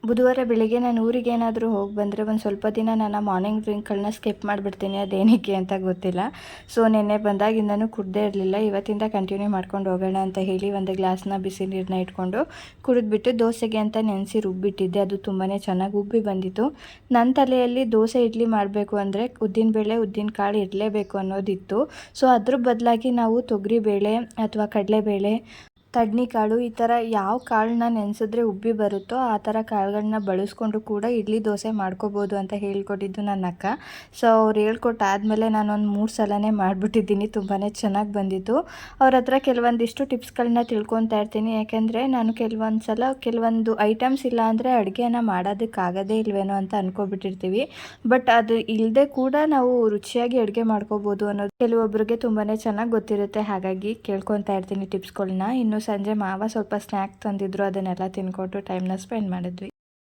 ಬುಧವಾರ ಬೆಳಿಗ್ಗೆ ನಾನು ಊರಿಗೆ ಏನಾದರೂ ಹೋಗಿ ಬಂದರೆ ಒಂದು ಸ್ವಲ್ಪ ದಿನ ನಾನು ಮಾರ್ನಿಂಗ್ ಡ್ರಿಂಕ್ಗಳನ್ನ ಸ್ಕಿಪ್ ಮಾಡಿಬಿಡ್ತೀನಿ, ಅದೇನಕ್ಕೆ ಅಂತ ಗೊತ್ತಿಲ್ಲ. ಸೊ ನೆನ್ನೆ ಬಂದಾಗಿಂದನೂ ಕುಡ್ದೇ ಇರಲಿಲ್ಲ. ಇವತ್ತಿಂದ ಕಂಟಿನ್ಯೂ ಮಾಡ್ಕೊಂಡು ಹೋಗೋಣ ಅಂತ ಹೇಳಿ ಒಂದು ಗ್ಲಾಸ್ನ ಬಿಸಿ ನೀರನ್ನ ಇಟ್ಕೊಂಡು ಕುಡಿದ್ಬಿಟ್ಟು ದೋಸೆಗೆ ಅಂತ ನೆನೆಸಿ ರುಬ್ಬಿಟ್ಟಿದ್ದೆ. ಅದು ತುಂಬಾ ಚೆನ್ನಾಗಿ ಉಬ್ಬಿ ಬಂದಿತ್ತು. ನನ್ನ ತಲೆಯಲ್ಲಿ ದೋಸೆ ಇಡ್ಲಿ ಮಾಡಬೇಕು ಅಂದರೆ ಉದ್ದಿನಬೇಳೆ ಉದ್ದಿನ ಕಾಳು ಇರಲೇಬೇಕು ಅನ್ನೋದಿತ್ತು. ಸೊ ಅದ್ರ ಬದಲಾಗಿ ನಾವು ತೊಗರಿಬೇಳೆ ಅಥವಾ ಕಡಲೆಬೇಳೆ, ತಡ್ನಿಕಾಳು ಈ ಥರ ಯಾವ ಕಾಳನ್ನ ನೆನೆಸಿದ್ರೆ ಉಬ್ಬಿ ಬರುತ್ತೋ ಆ ಥರ ಕಾಳುಗಳನ್ನ ಬಳಸ್ಕೊಂಡು ಕೂಡ ಇಡ್ಲಿ ದೋಸೆ ಮಾಡ್ಕೋಬೋದು ಅಂತ ಹೇಳ್ಕೊಟ್ಟಿದ್ದು ನನ್ನ ಅಕ್ಕ. ಸೊ ಅವ್ರು ಹೇಳ್ಕೊಟ್ಟಾದಮೇಲೆ ನಾನೊಂದು 3 ಸಲನೇ ಮಾಡಿಬಿಟ್ಟಿದ್ದೀನಿ. ತುಂಬಾ ಚೆನ್ನಾಗಿ ಬಂದಿತ್ತು. ಅವ್ರ ಹತ್ರ ಕೆಲವೊಂದಿಷ್ಟು ಟಿಪ್ಸ್ಗಳನ್ನ ತಿಳ್ಕೊತಾ ಇರ್ತೀನಿ. ಯಾಕೆಂದರೆ ನಾನು ಕೆಲವೊಂದು ಸಲ ಕೆಲವೊಂದು ಐಟಮ್ಸ್ ಇಲ್ಲ ಅಂದರೆ ಅಡುಗೆನ ಮಾಡೋದಕ್ಕಾಗೋದೇ ಇಲ್ವೇನೋ ಅಂತ ಅಂದ್ಕೊಬಿಟ್ಟಿರ್ತೀವಿ. ಬಟ್ ಅದು ಇಲ್ಲದೆ ಕೂಡ ನಾವು ರುಚಿಯಾಗಿ ಅಡುಗೆ ಮಾಡ್ಕೋಬೋದು ಅನ್ನೋದು ಕೆಲವೊಬ್ಬರಿಗೆ ತುಂಬಾ ಚೆನ್ನಾಗಿ ಗೊತ್ತಿರುತ್ತೆ. ಹಾಗಾಗಿ ಕೇಳ್ಕೊತಾ ಇರ್ತೀನಿ ಟಿಪ್ಸ್ಗಳನ್ನ. ಇನ್ನು ಸಂಜೆ ಮಾವ ಸ್ವಲ್ಪ ಸ್ನ್ಯಾಕ್ ತಂದಿದ್ರು, ಅದನ್ನೆಲ್ಲ ತಿನ್ಕೊಂಡು ಟೈಮ್ನ ಸ್ಪೆಂಡ್ ಮಾಡಿದ್ವಿ.